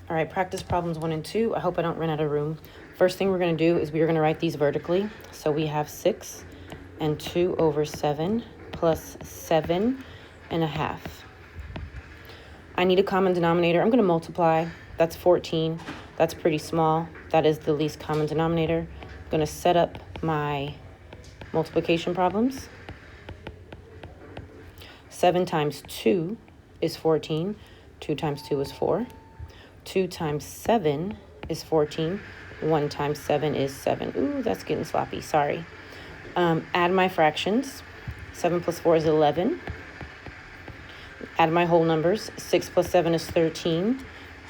All right, practice problems 1 and 2. I hope I don't run out of room. First thing we're going to do is we're going to write these vertically. So we have 6 and 2 over 7 plus 7 and a half. I need a common denominator. I'm going to multiply. That's 14. That's pretty small. That is the least common denominator. I'm going to set up my multiplication problems. 7 times 2 is 14. 2 times 2 is 4. 2 times 7 is 14. 1 times 7 is 7. Ooh, that's getting sloppy. Sorry. Add my fractions. 7 plus 4 is 11. Add my whole numbers. 6 plus 7 is 13.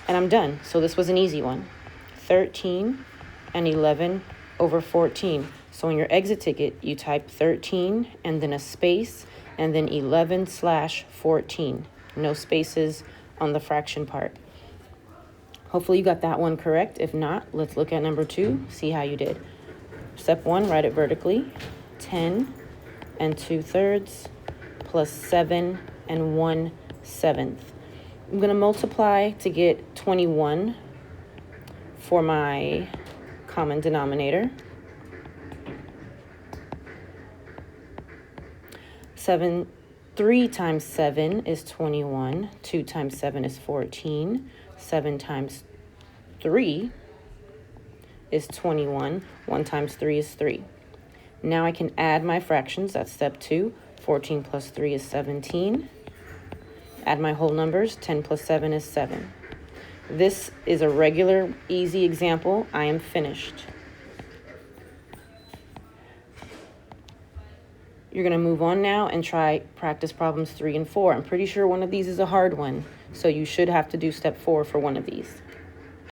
And I'm done. So this was an easy one. 13 and 11 over 14. So in your exit ticket, you type 13 and then a space and then 11/14. No spaces on the fraction part. Hopefully you got that one correct. If not, let's look at number 2, see how you did. Step 1, write it vertically. 10 and 2/3 plus 7 and 1/7. I'm going to multiply to get 21 for my common denominator. 3 times 7 is 21. 2 times 7 is 14. 7 times 3 is 21. 1 times 3 is 3. Now I can add my fractions. That's step 2. 14 plus 3 is 17. Add my whole numbers. 10 plus 7 is 7. This is a regular, easy example. I am finished. You're going to move on now and try practice problems 3 and 4. I'm pretty sure one of these is a hard one, so you should have to do step 4 for one of these.